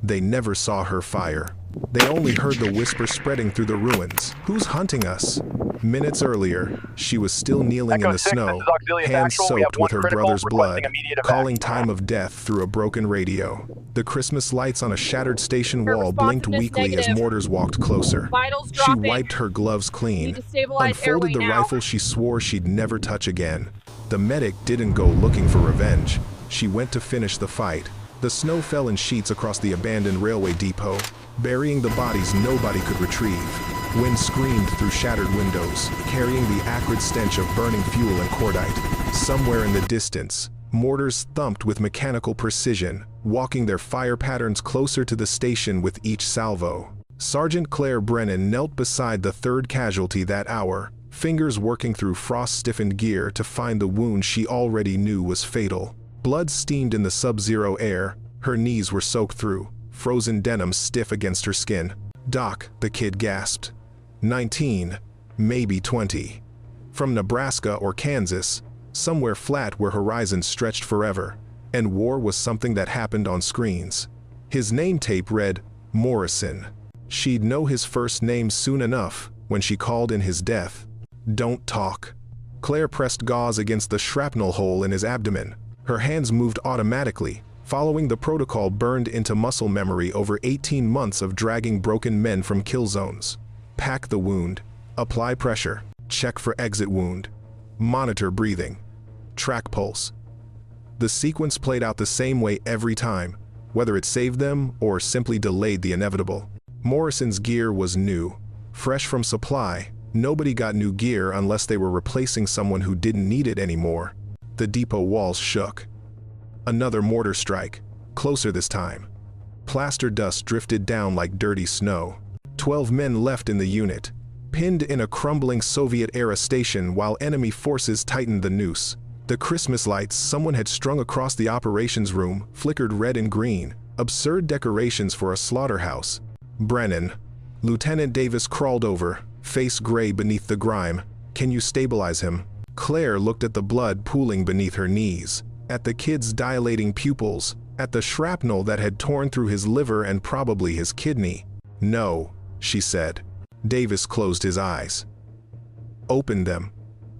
They never saw her fire. They only heard the whisper spreading through the ruins. Who's hunting us? Minutes earlier, she was still kneeling in the snow, hands soaked with her brother's blood, calling time of death through a broken radio. The Christmas lights on a shattered station wall blinked weakly as mortars walked closer. She wiped her gloves clean, unfolded the rifle she swore she'd never touch again. The medic didn't go looking for revenge. She went to finish the fight. The snow fell in sheets across the abandoned railway depot, burying the bodies nobody could retrieve. Wind screamed through shattered windows, carrying the acrid stench of burning fuel and cordite. Somewhere in the distance, mortars thumped with mechanical precision, walking their fire patterns closer to the station with each salvo. Sergeant Claire Brennan knelt beside the third casualty that hour, fingers working through frost-stiffened gear to find the wound she already knew was fatal. Blood steamed in the sub-zero air, her knees were soaked through, frozen denim stiff against her skin. "Doc," the kid gasped. 19, maybe 20. From Nebraska or Kansas, somewhere flat where horizons stretched forever, and war was something that happened on screens. His name tape read, Morrison. She'd know his first name soon enough when she called in his death. "Don't talk." Claire pressed gauze against the shrapnel hole in his abdomen. Her hands moved automatically, following the protocol burned into muscle memory over 18 months of dragging broken men from kill zones. Pack the wound, apply pressure, check for exit wound, monitor breathing, track pulse. The sequence played out the same way every time, whether it saved them or simply delayed the inevitable. Morrison's gear was new, fresh from supply. Nobody got new gear unless they were replacing someone who didn't need it anymore. The depot walls shook. Another mortar strike, closer this time. Plaster dust drifted down like dirty snow. 12 men left in the unit, pinned in a crumbling Soviet-era station while enemy forces tightened the noose. The Christmas lights someone had strung across the operations room flickered red and green, absurd decorations for a slaughterhouse. "Brennan." Lieutenant Davis crawled over, face gray beneath the grime. "Can you stabilize him?" Claire looked at the blood pooling beneath her knees, at the kid's dilating pupils, at the shrapnel that had torn through his liver and probably his kidney. "No," she said. Davis closed his eyes. "Open them."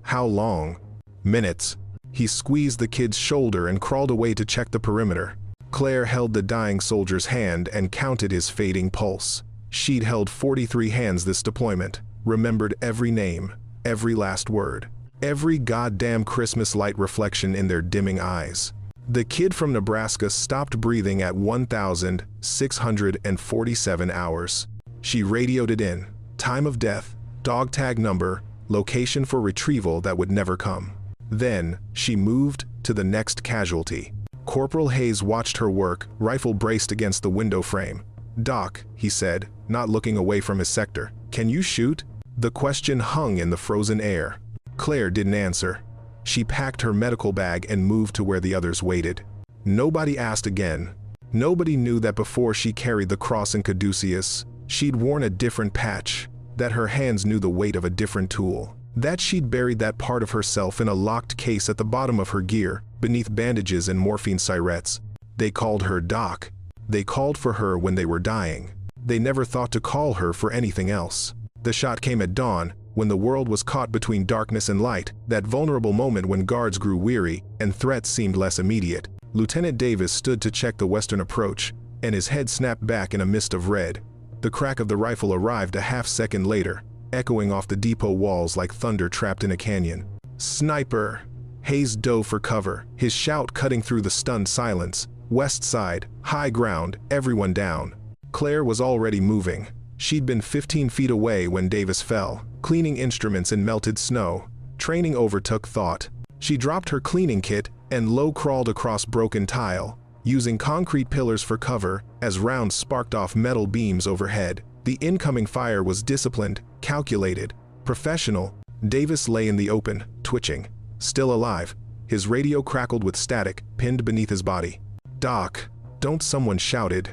"How long?" "Minutes." He squeezed the kid's shoulder and crawled away to check the perimeter. Claire held the dying soldier's hand and counted his fading pulse. She'd held 43 hands this deployment, remembered every name, every last word, every goddamn Christmas light reflection in their dimming eyes. The kid from Nebraska stopped breathing at 1,647 hours. She radioed it in. Time of death, dog tag number, location for retrieval that would never come. Then, she moved to the next casualty. Corporal Hayes watched her work, rifle braced against the window frame. "Doc," he said, not looking away from his sector. "Can you shoot?" The question hung in the frozen air. Claire didn't answer. She packed her medical bag and moved to where the others waited. Nobody asked again. Nobody knew that before she carried the cross in caduceus, she'd worn a different patch, that her hands knew the weight of a different tool, that she'd buried that part of herself in a locked case at the bottom of her gear, beneath bandages and morphine syrettes. They called her Doc. They called for her when they were dying. They never thought to call her for anything else. The shot came at dawn, when the world was caught between darkness and light, that vulnerable moment when guards grew weary and threats seemed less immediate. Lieutenant Davis stood to check the western approach, and his head snapped back in a mist of red. The crack of the rifle arrived a half-second later, echoing off the depot walls like thunder trapped in a canyon. "Sniper!" Hayes dove for cover, his shout cutting through the stunned silence. West side, high ground, everyone down. Claire was already moving. She'd been 15 feet away when Davis fell, cleaning instruments in melted snow. Training overtook thought. She dropped her cleaning kit and low-crawled across broken tile, using concrete pillars for cover as rounds sparked off metal beams overhead. The incoming fire was disciplined, calculated, professional. Davis lay in the open, twitching. Still alive, his radio crackled with static, pinned beneath his body. "Doc!" Don't, someone shouted.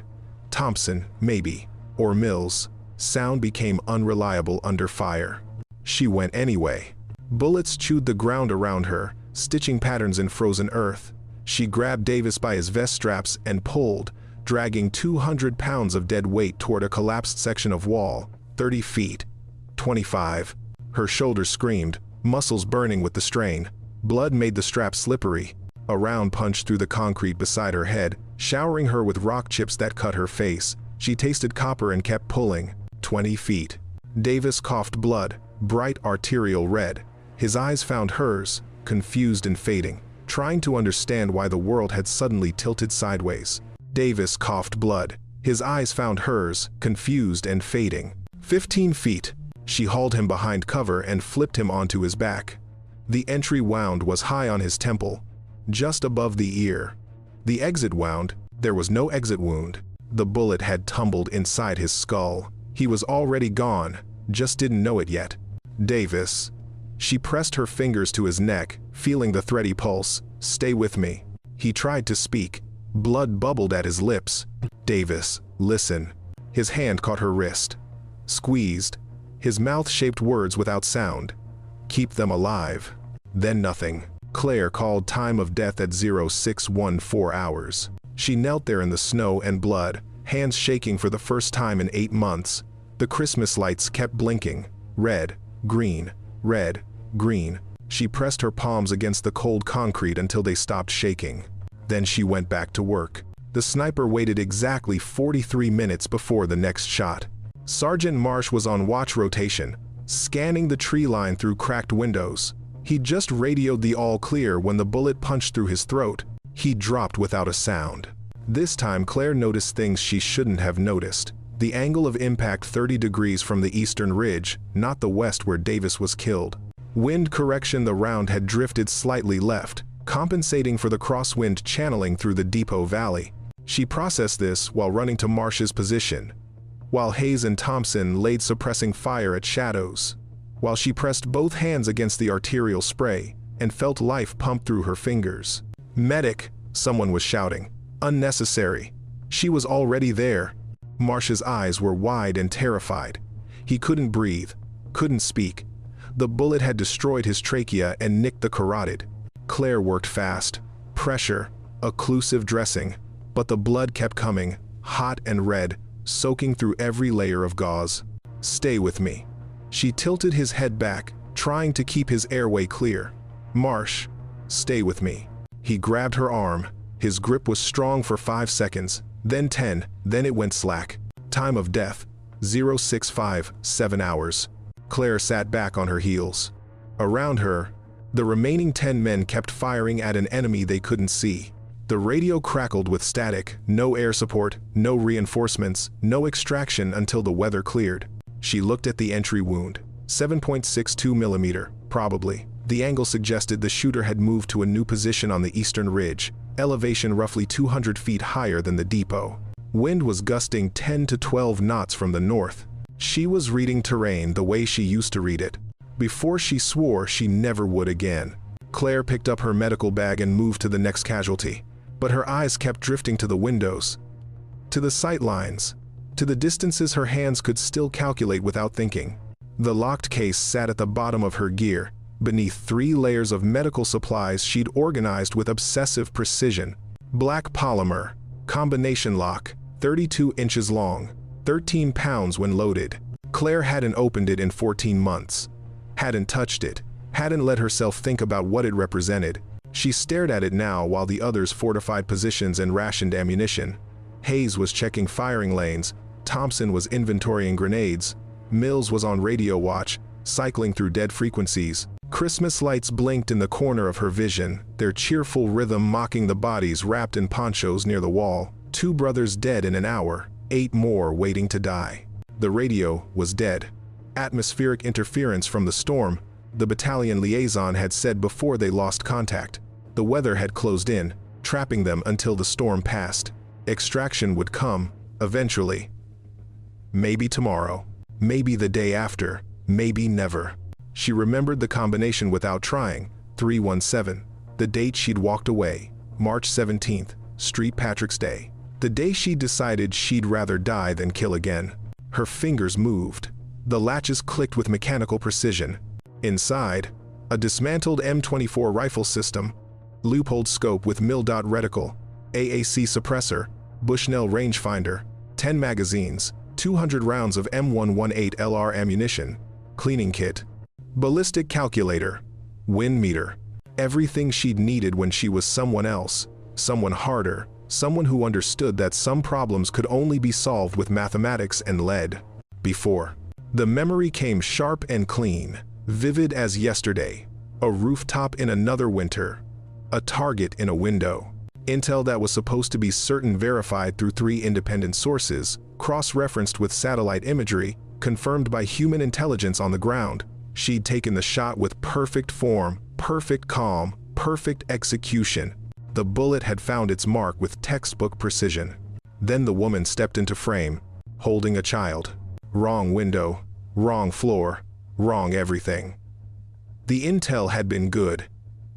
Thompson, maybe. Or Mills. Sound became unreliable under fire. She went anyway. Bullets chewed the ground around her, stitching patterns in frozen earth. She grabbed Davis by his vest straps and pulled, dragging 200 pounds of dead weight toward a collapsed section of wall, 30 feet. 25. Her shoulders screamed, muscles burning with the strain. Blood made the strap slippery. A round punched through the concrete beside her head, showering her with rock chips that cut her face. She tasted copper and kept pulling. 20 feet. Davis coughed blood, bright arterial red. His eyes found hers, confused and fading, trying to understand why the world had suddenly tilted sideways. Davis coughed blood. His eyes found hers, confused and fading. 15 feet. She hauled him behind cover and flipped him onto his back. The entry wound was high on his temple, just above the ear. The exit wound, there was no exit wound. The bullet had tumbled inside his skull. He was already gone, just didn't know it yet. Davis. She pressed her fingers to his neck, feeling the thready pulse. Stay with me. He tried to speak. Blood bubbled at his lips. Davis, listen. His hand caught her wrist. Squeezed. His mouth shaped words without sound. Keep them alive. Then nothing. Claire called time of death at 0614 hours. She knelt there in the snow and blood, hands shaking for the first time in 8 months. The Christmas lights kept blinking. Red, green, red, green. She pressed her palms against the cold concrete until they stopped shaking. Then she went back to work. The sniper waited exactly 43 minutes before the next shot. Sergeant Marsh was on watch rotation, scanning the tree line through cracked windows. He just radioed the all clear when the bullet punched through his throat. He dropped without a sound. This time Claire noticed things she shouldn't have noticed. The angle of impact 30 degrees from the eastern ridge, not the west where Davis was killed. Wind correction, the round had drifted slightly left, compensating for the crosswind channeling through the Depot Valley. She processed this while running to Marsh's position, while Hayes and Thompson laid suppressing fire at shadows, while she pressed both hands against the arterial spray and felt life pump through her fingers. Medic, someone was shouting. Unnecessary. She was already there. Marsh's eyes were wide and terrified. He couldn't breathe, couldn't speak. The bullet had destroyed his trachea and nicked the carotid. Claire worked fast. Pressure, occlusive dressing, but the blood kept coming, hot and red, soaking through every layer of gauze. Stay with me. She tilted his head back, trying to keep his airway clear. Marsh, stay with me. He grabbed her arm. His grip was strong for 5 seconds, then 10, then it went slack. Time of death, 0657 hours. Claire sat back on her heels. Around her, the remaining 10 men kept firing at an enemy they couldn't see. The radio crackled with static, no air support, no reinforcements, no extraction until the weather cleared. She looked at the entry wound. 7.62 millimeter, probably. The angle suggested the shooter had moved to a new position on the eastern ridge, elevation roughly 200 feet higher than the depot. Wind was gusting 10 to 12 knots from the north. She was reading terrain the way she used to read it. Before she swore she never would again. Claire picked up her medical bag and moved to the next casualty. But her eyes kept drifting to the windows, to the sight lines, to the distances her hands could still calculate without thinking. The locked case sat at the bottom of her gear, beneath 3 layers of medical supplies she'd organized with obsessive precision. Black polymer, combination lock, 32 inches long, 13 pounds when loaded. Claire hadn't opened it in 14 months, hadn't touched it, hadn't let herself think about what it represented. She stared at it now while the others fortified positions and rationed ammunition. Hayes was checking firing lanes, Thompson was inventorying grenades, Mills was on radio watch, cycling through dead frequencies. Christmas lights blinked in the corner of her vision, their cheerful rhythm mocking the bodies wrapped in ponchos near the wall. 2 brothers dead in an hour, 8 more waiting to die. The radio was dead. Atmospheric interference from the storm, the battalion liaison had said before they lost contact. The weather had closed in, trapping them until the storm passed. Extraction would come, eventually. Maybe tomorrow, maybe the day after, maybe never. She remembered the combination without trying. 317. The date she'd walked away, March 17th, St. Patrick's Day. The day she'd decided she'd rather die than kill again. Her fingers moved. The latches clicked with mechanical precision. Inside, a dismantled M24 rifle system, loophole scope with mil-dot reticle, AAC suppressor, Bushnell rangefinder, 10 magazines, 200 rounds of M118 LR ammunition, cleaning kit, ballistic calculator, wind meter, everything she'd needed when she was someone else, someone harder, someone who understood that some problems could only be solved with mathematics and lead. Before. The memory came sharp and clean, vivid as yesterday. A rooftop in another winter. A target in a window. Intel that was supposed to be certain verified through 3 independent sources, cross-referenced with satellite imagery, confirmed by human intelligence on the ground. She'd taken the shot with perfect form, perfect calm, perfect execution. The bullet had found its mark with textbook precision. Then the woman stepped into frame, holding a child. Wrong window, wrong floor, wrong everything. The intel had been good.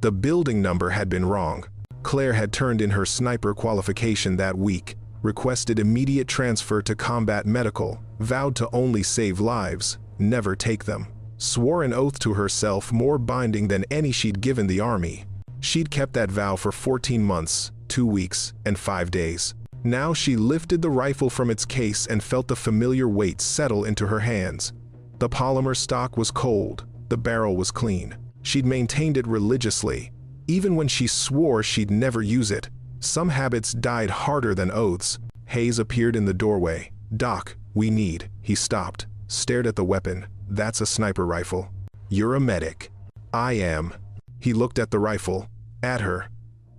The building number had been wrong. Claire had turned in her sniper qualification that week, requested immediate transfer to combat medical, vowed to only save lives, never take them. Swore an oath to herself more binding than any she'd given the army. She'd kept that vow for 14 months, 2 weeks, and 5 days. Now she lifted the rifle from its case and felt the familiar weight settle into her hands. The polymer stock was cold, the barrel was clean. She'd maintained it religiously, even when she swore she'd never use it. Some habits died harder than oaths. Hayes appeared in the doorway. "Doc, we need." He stopped, stared at the weapon. "That's a sniper rifle." "You're a medic." "I am." He looked at the rifle, at her,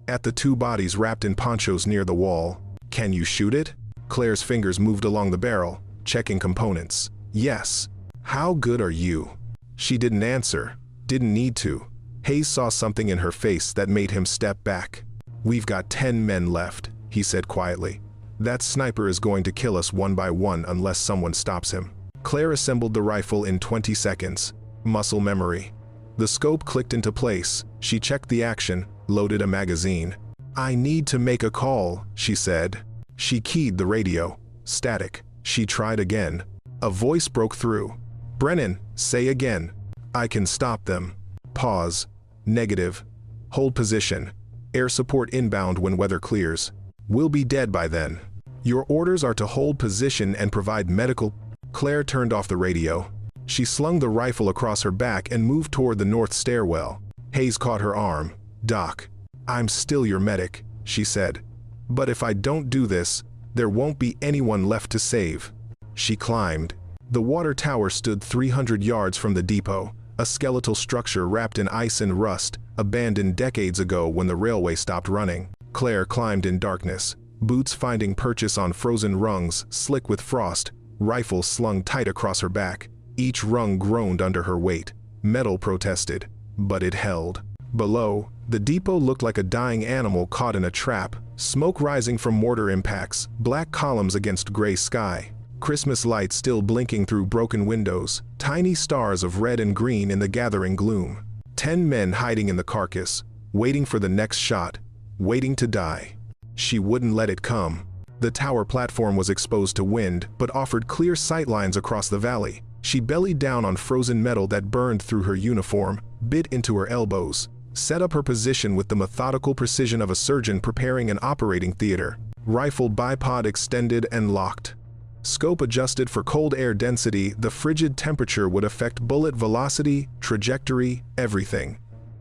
at the 2 bodies wrapped in ponchos near the wall. "Can you shoot it?" Claire's fingers moved along the barrel, checking components. "Yes." "How good are you?" She didn't answer, didn't need to. Hayes saw something in her face that made him step back. "We've got 10 men left," he said quietly. "That sniper is going to kill us one by one unless someone stops him." Claire assembled the rifle in 20 seconds. Muscle memory. The scope clicked into place. She checked the action, loaded a magazine. "I need to make a call," she said. She keyed the radio. Static. She tried again. A voice broke through. "Brennan, say again." "I can stop them." Pause. Negative. "Hold position. Air support inbound when weather clears. We'll be dead by then. Your orders are to hold position and provide medical." Claire turned off the radio. She slung the rifle across her back and moved toward the north stairwell. Hayes caught her arm. "Doc, I'm still your medic," she said. "But if I don't do this, there won't be anyone left to save." She climbed. The water tower stood 300 yards from the depot, a skeletal structure wrapped in ice and rust, abandoned decades ago when the railway stopped running. Claire climbed in darkness, boots finding purchase on frozen rungs, slick with frost, rifle slung tight across her back. Each rung groaned under her weight. Metal protested, but it held. Below, the depot looked like a dying animal caught in a trap, smoke rising from mortar impacts, black columns against gray sky. Christmas lights still blinking through broken windows, tiny stars of red and green in the gathering gloom. 10 men hiding in the carcass, waiting for the next shot, waiting to die. She wouldn't let it come. The tower platform was exposed to wind, but offered clear sightlines across the valley. She bellied down on frozen metal that burned through her uniform, bit into her elbows, set up her position with the methodical precision of a surgeon preparing an operating theater. Rifle bipod extended and locked. Scope adjusted for cold air density. The frigid temperature would affect bullet velocity, trajectory, everything.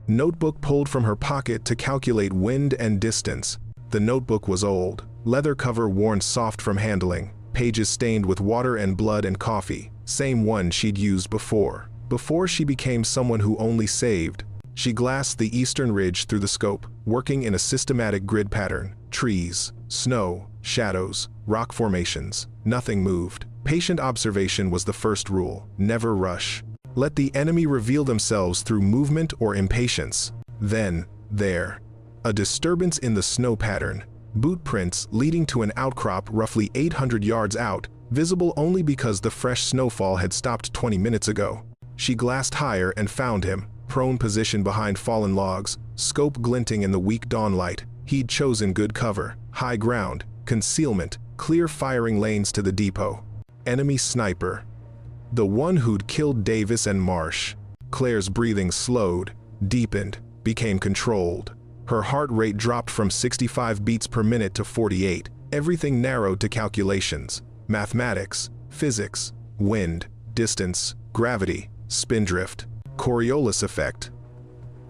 Notebook pulled from her pocket to calculate wind and distance. The notebook was old, leather cover worn soft from handling, pages stained with water and blood and coffee, same one she'd used before she became someone who only saved. She glassed the eastern ridge through the scope, working in a systematic grid pattern. Trees, snow, shadows, rock formations. Nothing moved. Patient observation was the first rule. Never rush. Let the enemy reveal themselves through movement or impatience. Then, there. A disturbance in the snow pattern. Boot prints leading to an outcrop roughly 800 yards out, visible only because the fresh snowfall had stopped 20 minutes ago. She glassed higher and found him, prone position behind fallen logs, scope glinting in the weak dawnlight. He'd chosen good cover, high ground, concealment, clear firing lanes to the depot. Enemy sniper. The one who'd killed Davis and Marsh. Claire's breathing slowed, deepened, became controlled. Her heart rate dropped from 65 beats per minute to 48. Everything narrowed to calculations: mathematics, physics, wind, distance, gravity, spindrift, Coriolis effect.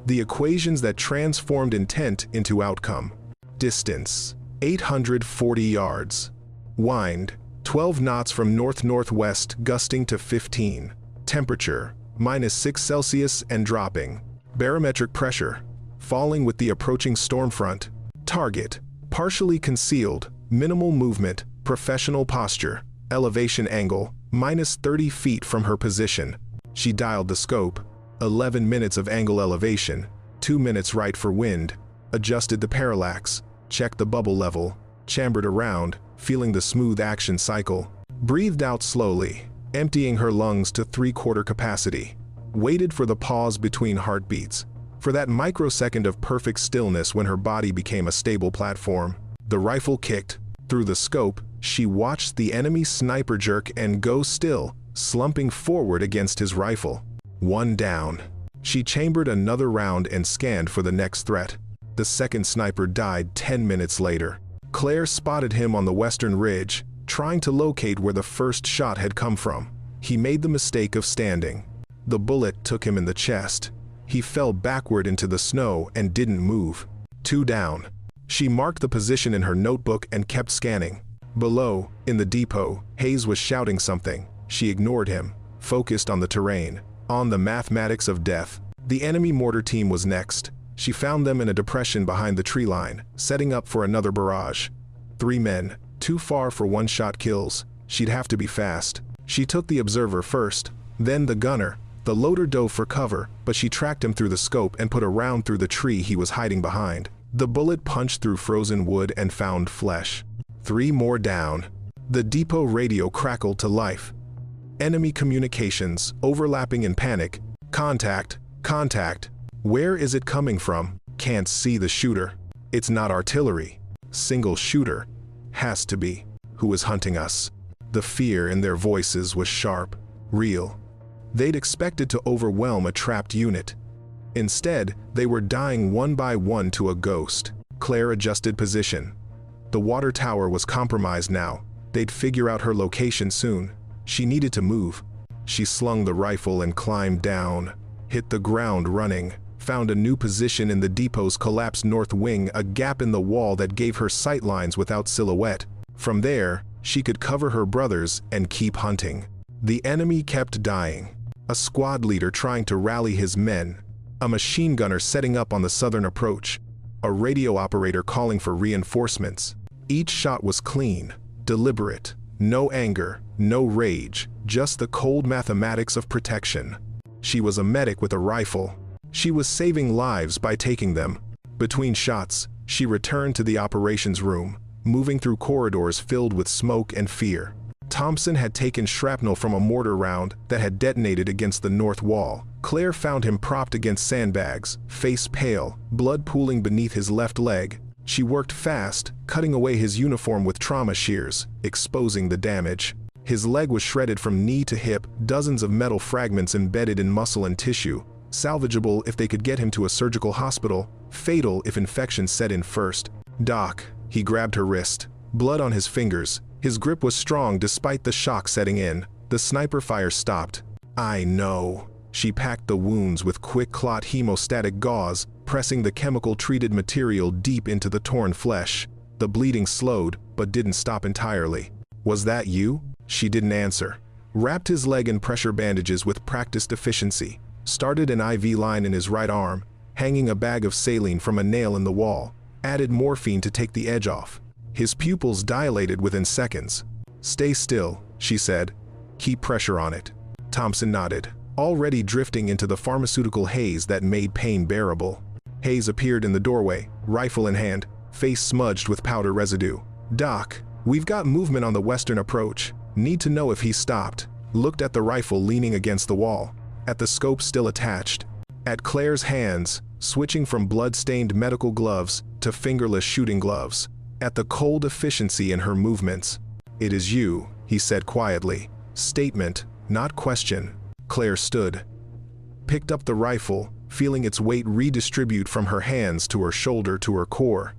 The equations that transformed intent into outcome. Distance: 840 yards. Wind: 12 knots from north-northwest, gusting to 15. Temperature: -6°C and dropping. Barometric pressure: falling with the approaching storm front. Target: partially concealed, minimal movement, professional posture. Elevation angle: -30 feet from her position. She dialed the scope. 11 minutes of angle elevation, 2 minutes right for wind. Adjusted the parallax, checked the bubble level, chambered around, feeling the smooth action cycle. Breathed out slowly, emptying her lungs to 3/4 capacity. Waited for the pause between heartbeats, for that microsecond of perfect stillness when her body became a stable platform. The rifle kicked. Through the scope, she watched the enemy sniper jerk and go still, slumping forward against his rifle. One down. She chambered another round and scanned for the next threat. The second sniper died 10 minutes later. Claire spotted him on the western ridge, trying to locate where the first shot had come from. He made the mistake of standing. The bullet took him in the chest. He fell backward into the snow and didn't move. 2 down. She marked the position in her notebook and kept scanning. Below, in the depot, Hayes was shouting something. She ignored him, focused on the terrain, on the mathematics of death. The enemy mortar team was next. She found them in a depression behind the tree line, setting up for another barrage. 3 men, too far for one-shot kills. She'd have to be fast. She took the observer first, then the gunner. The loader dove for cover, but she tracked him through the scope and put a round through the tree he was hiding behind. The bullet punched through frozen wood and found flesh. 3 more down. The depot radio crackled to life. Enemy communications, overlapping in panic. Contact, contact. Where is it coming from? Can't see the shooter. It's not artillery. Single shooter. Has to be. Who is hunting us? The fear in their voices was sharp, real. They'd expected to overwhelm a trapped unit. Instead, they were dying one by one to a ghost. Claire adjusted position. The water tower was compromised now. They'd figure out her location soon. She needed to move. She slung the rifle and climbed down, hit the ground running, found a new position in the depot's collapsed north wing, a gap in the wall that gave her sightlines without silhouette. From there, she could cover her brothers and keep hunting. The enemy kept dying. A squad leader trying to rally his men, a machine gunner setting up on the southern approach, a radio operator calling for reinforcements. Each shot was clean, deliberate. No anger, no rage, just the cold mathematics of protection. She was a medic with a rifle. She was saving lives by taking them. Between shots, she returned to the operations room, moving through corridors filled with smoke and fear. Thompson had taken shrapnel from a mortar round that had detonated against the north wall. Claire found him propped against sandbags, face pale, blood pooling beneath his left leg. She worked fast, cutting away his uniform with trauma shears, exposing the damage. His leg was shredded from knee to hip, dozens of metal fragments embedded in muscle and tissue. Salvageable if they could get him to a surgical hospital, fatal if infection set in first. "Doc," he grabbed her wrist. Blood on his fingers. His grip was strong despite the shock setting in. The sniper fire stopped. "I know." She packed the wounds with quick clot hemostatic gauze, pressing the chemical-treated material deep into the torn flesh. The bleeding slowed, but didn't stop entirely. "Was that you?" She didn't answer. Wrapped his leg in pressure bandages with practiced efficiency. Started an IV line in his right arm, hanging a bag of saline from a nail in the wall. Added morphine to take the edge off. His pupils dilated within seconds. "Stay still," she said. "Keep pressure on it." Thompson nodded, already drifting into the pharmaceutical haze that made pain bearable. Hayes appeared in the doorway, rifle in hand, face smudged with powder residue. "Doc, we've got movement on the western approach. Need to know if he stopped." Looked at the rifle leaning against the wall, at the scope still attached, at Claire's hands, switching from blood-stained medical gloves to fingerless shooting gloves, at the cold efficiency in her movements. "It is you," he said quietly. Statement, not question. Claire stood, picked up the rifle, feeling its weight redistribute from her hands to her shoulder to her core.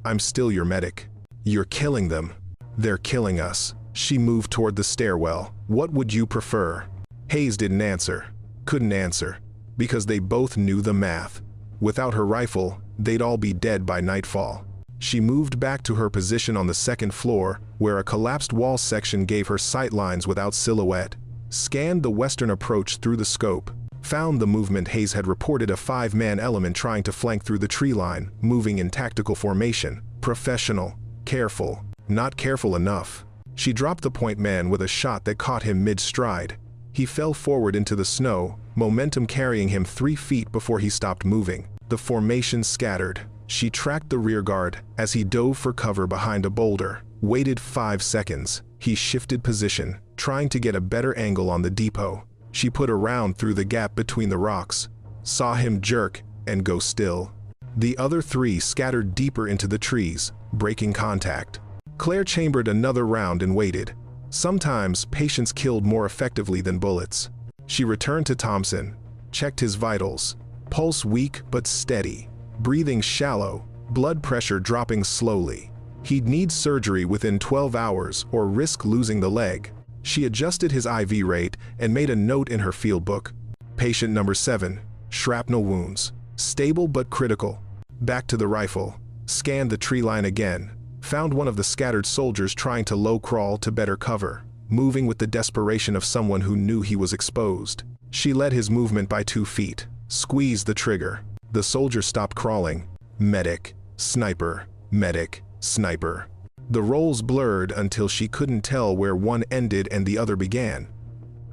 "I'm still your medic." You're killing them. They're killing us. She moved toward the stairwell. What would you prefer? Hayes didn't answer. Couldn't answer. Because they both knew the math. Without her rifle, they'd all be dead by nightfall. She moved back to her position on the second floor, where a collapsed wall section gave her sight lines without silhouette. Scanned the western approach through the scope. Found the movement Hayes had reported, a 5-man element trying to flank through the tree line, moving in tactical formation. Professional. Careful. Not careful enough. She dropped the point man with a shot that caught him mid-stride. He fell forward into the snow, momentum carrying him 3 feet before he stopped moving. The formation scattered. She tracked the rearguard as he dove for cover behind a boulder. Waited 5 seconds. He shifted position, trying to get a better angle on the depot. She put a round through the gap between the rocks. Saw him jerk and go still. The other 3 scattered deeper into the trees, breaking contact. Claire chambered another round and waited. Sometimes patience killed more effectively than bullets. She returned to Thompson, checked his vitals. Pulse weak but steady. Breathing shallow, blood pressure dropping slowly. He'd need surgery within 12 hours or risk losing the leg. She adjusted his IV rate and made a note in her field book. Patient number 7, shrapnel wounds. Stable but critical. Back to the rifle. Scanned the tree line again. Found one of the scattered soldiers trying to low crawl to better cover, moving with the desperation of someone who knew he was exposed. She led his movement by 2 feet. Squeezed the trigger. The soldier stopped crawling. Medic, sniper, medic, sniper. The roles blurred until she couldn't tell where one ended and the other began.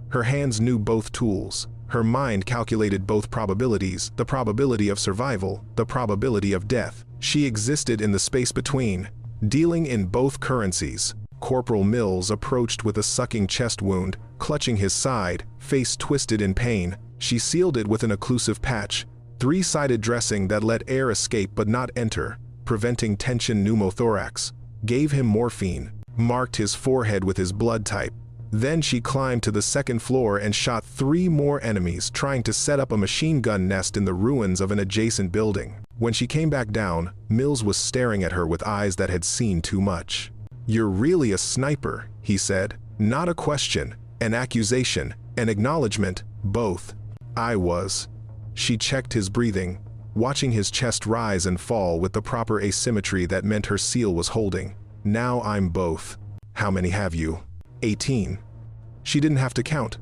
Her hands knew both tools. Her mind calculated both probabilities, the probability of survival, the probability of death. She existed in the space between, dealing in both currencies. Corporal Mills approached with a sucking chest wound, clutching his side, face twisted in pain. She sealed it with an occlusive patch, 3-sided dressing that let air escape but not enter, preventing tension pneumothorax. Gave him morphine, marked his forehead with his blood type. Then she climbed to the second floor and shot 3 more enemies trying to set up a machine gun nest in the ruins of an adjacent building. When she came back down, Mills was staring at her with eyes that had seen too much. "You're really a sniper," he said. Not a question, an accusation, an acknowledgement, both. "I was." She checked his breathing, watching his chest rise and fall with the proper asymmetry that meant her seal was holding. "Now I'm both." "How many have you?" 18. She didn't have to count.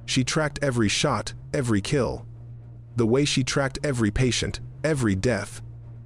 She tracked every shot, every kill. The way she tracked every patient, every death.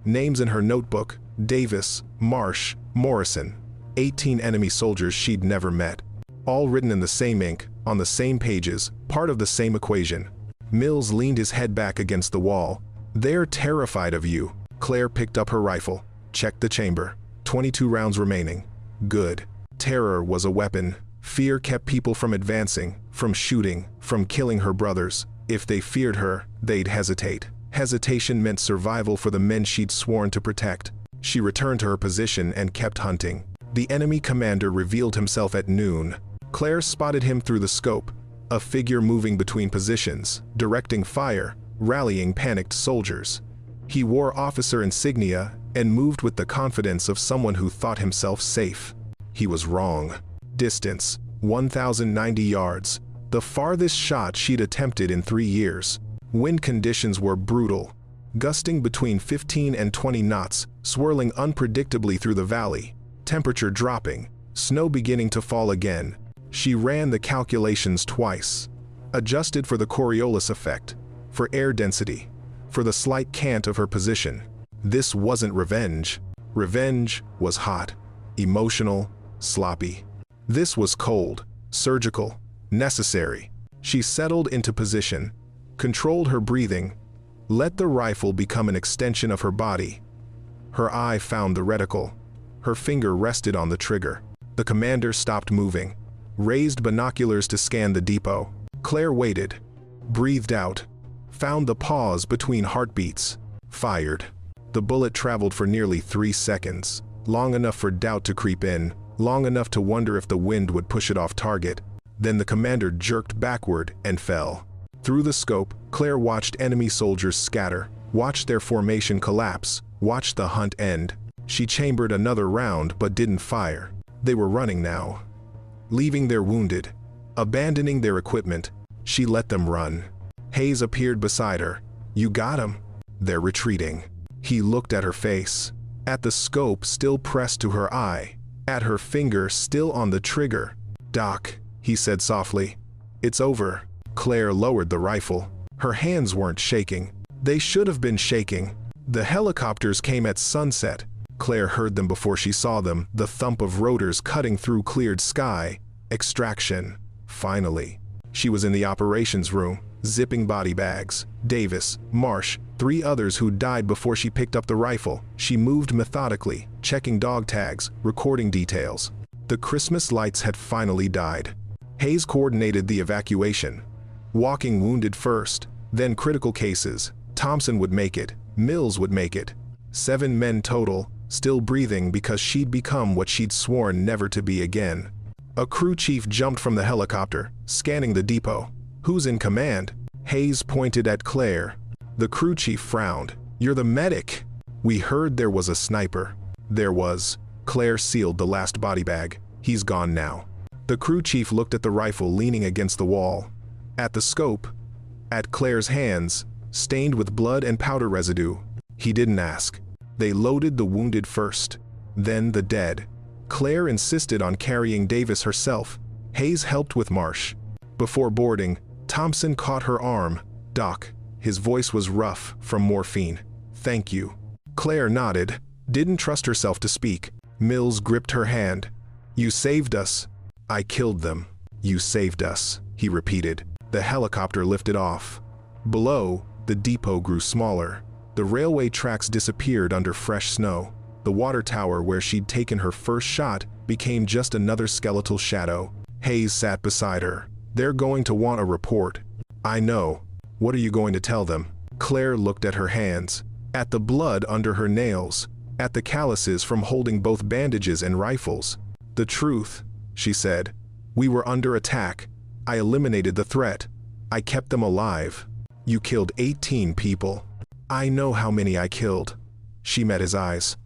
Names in her notebook: Davis, Marsh, Morrison. 18 enemy soldiers she'd never met. All written in the same ink, on the same pages, part of the same equation. Mills leaned his head back against the wall. "They're terrified of you." Claire picked up her rifle, checked the chamber. 22 rounds remaining. Good. Terror was a weapon. Fear kept people from advancing, from shooting, from killing her brothers. If they feared her, they'd hesitate. Hesitation meant survival for the men she'd sworn to protect. She returned to her position and kept hunting. The enemy commander revealed himself at noon. Claire spotted him through the scope, a figure moving between positions, directing fire, rallying panicked soldiers. He wore officer insignia and moved with the confidence of someone who thought himself safe. He was wrong. Distance: 1,090 yards, the farthest shot she'd attempted in 3 years. Wind conditions were brutal, gusting between 15 and 20 knots, swirling unpredictably through the valley. Temperature dropping, snow beginning to fall again. She ran the calculations twice, adjusted for the Coriolis effect, for air density, for the slight cant of her position. This wasn't revenge. Revenge was hot, emotional, sloppy. This was cold, surgical, necessary. She settled into position, controlled her breathing, let the rifle become an extension of her body. Her eye found the reticle. Her finger rested on the trigger. The commander stopped moving, raised binoculars to scan the depot. Claire waited, breathed out, found the pause between heartbeats, fired. The bullet traveled for nearly 3 seconds, long enough for doubt to creep in, long enough to wonder if the wind would push it off target. Then the commander jerked backward and fell. Through the scope, Claire watched enemy soldiers scatter, watched their formation collapse, watched the hunt end. She chambered another round but didn't fire. They were running now. Leaving their wounded, abandoning their equipment, she let them run. Hayes appeared beside her. You got him? They're retreating. He looked at her face, at the scope still pressed to her eye, at her finger still on the trigger. Doc, he said softly. It's over. Claire lowered the rifle. Her hands weren't shaking. They should have been shaking. The helicopters came at sunset. Claire heard them before she saw them, the thump of rotors cutting through cleared sky. Extraction. Finally. She was in the operations room, zipping body bags. Davis, Marsh, 3 others who died before she picked up the rifle. She moved methodically, checking dog tags, recording details. The Christmas lights had finally died. Hayes coordinated the evacuation. Walking wounded first, then critical cases. Thompson would make it. Mills would make it. 7 men total, still breathing because she'd become what she'd sworn never to be again. A crew chief jumped from the helicopter, scanning the depot. Who's in command? Hayes pointed at Claire. The crew chief frowned. You're the medic. We heard there was a sniper. There was. Claire sealed the last body bag. He's gone now. The crew chief looked at the rifle leaning against the wall. At the scope. At Claire's hands, stained with blood and powder residue. He didn't ask. They loaded the wounded first, then the dead. Claire insisted on carrying Davis herself. Hayes helped with Marsh. Before boarding, Thompson caught her arm. Doc. His voice was rough from morphine. Thank you. Claire nodded, didn't trust herself to speak. Mills gripped her hand. You saved us. I killed them. You saved us, he repeated. The helicopter lifted off. Below, the depot grew smaller. The railway tracks disappeared under fresh snow. The water tower where she'd taken her first shot became just another skeletal shadow. Hayes sat beside her. They're going to want a report. I know. What are you going to tell them? Claire looked at her hands, at the blood under her nails, at the calluses from holding both bandages and rifles. The truth, she said. We were under attack. I eliminated the threat. I kept them alive. You killed 18 people. I know how many I killed. She met his eyes.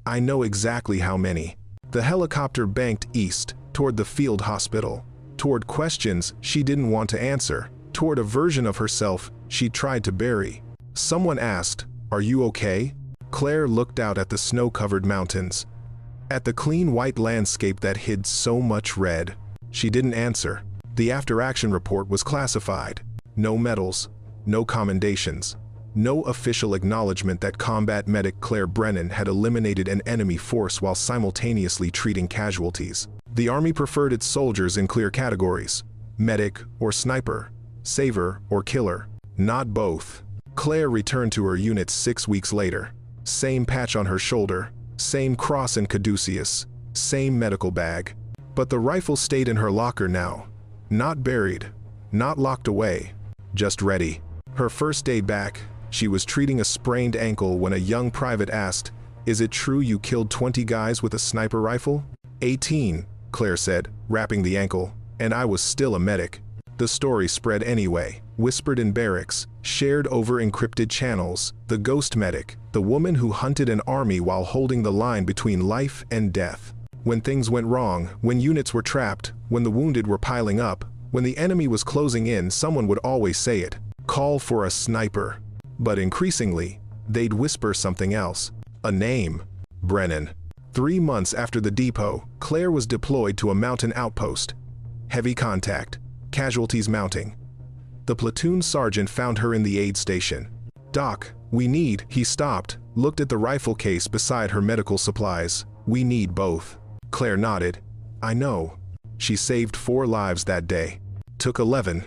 I know exactly how many. The helicopter banked east, toward the field hospital, toward questions she didn't want to answer, toward a version of herself she tried to bury. Someone asked, "Are you okay?" Claire looked out at the snow-covered mountains, at the clean white landscape that hid so much red. She didn't answer. The after-action report was classified. No medals, no commendations, no official acknowledgement that combat medic Claire Brennan had eliminated an enemy force while simultaneously treating casualties. The Army preferred its soldiers in clear categories: medic or sniper, saver or killer. Not both. Claire returned to her unit 6 weeks later. Same patch on her shoulder, same cross and caduceus, same medical bag. But the rifle stayed in her locker now. Not buried, not locked away, just ready. Her first day back, she was treating a sprained ankle when a young private asked, "Is it true you killed 20 guys with a sniper rifle?" 18, Claire said, wrapping the ankle, and I was still a medic. The story spread anyway, whispered in barracks, shared over encrypted channels. The ghost medic, the woman who hunted an army while holding the line between life and death. When things went wrong, when units were trapped, when the wounded were piling up, when the enemy was closing in, someone would always say it. Call for a sniper. But increasingly, they'd whisper something else. A name. Brennan. 3 months after the depot, Claire was deployed to a mountain outpost. Heavy contact. Casualties mounting. The platoon sergeant found her in the aid station. "Doc, we need..." He stopped, looked at the rifle case beside her medical supplies. "We need both." Claire nodded. "I know." She saved 4 lives that day. Took 11.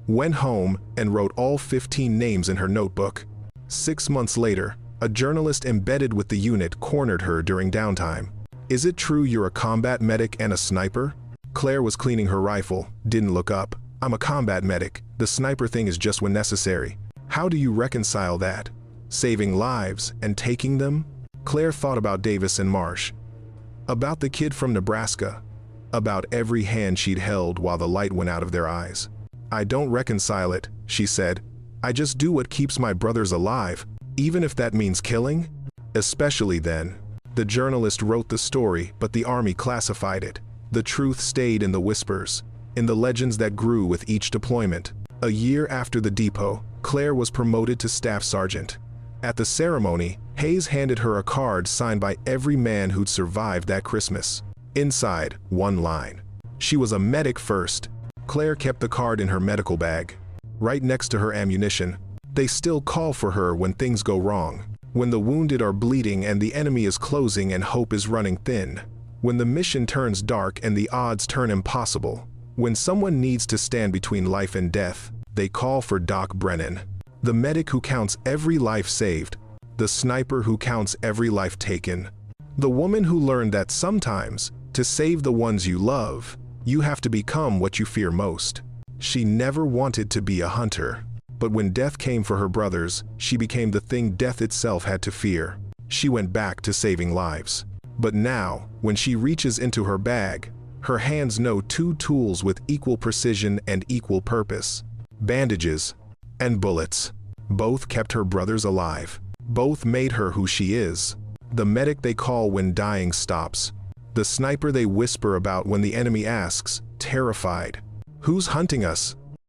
Went home and wrote all 15 names in her notebook. 6 months later, a journalist embedded with the unit cornered her during downtime. "Is it true you're a combat medic and a sniper?" Claire was cleaning her rifle, didn't look up. "I'm a combat medic. The sniper thing is just when necessary." How do you reconcile that? Saving lives and taking them? Claire thought about Davis and Marsh. About the kid from Nebraska. About every hand she'd held while the light went out of their eyes. "I don't reconcile it," she said. "I just do what keeps my brothers alive, even if that means killing." Especially then. The journalist wrote the story, but the army classified it. The truth stayed in the whispers, in the legends that grew with each deployment. A year after the depot, Claire was promoted to staff sergeant. At the ceremony, Hayes handed her a card signed by every man who'd survived that Christmas. Inside, one line. She was a medic first. Claire kept the card in her medical bag, right next to her ammunition. They still call for her when things go wrong. When the wounded are bleeding and the enemy is closing and hope is running thin. When the mission turns dark and the odds turn impossible. When someone needs to stand between life and death, they call for Doc Brennan. The medic who counts every life saved. The sniper who counts every life taken. The woman who learned that sometimes, to save the ones you love, you have to become what you fear most. She never wanted to be a hunter. But when death came for her brothers, she became the thing death itself had to fear. She went back to saving lives. But now, when she reaches into her bag, her hands know two tools with equal precision and equal purpose. Bandages and bullets. Both kept her brothers alive. Both made her who she is. The medic they call when dying stops. The sniper they whisper about when the enemy asks, terrified, "Who's hunting us?"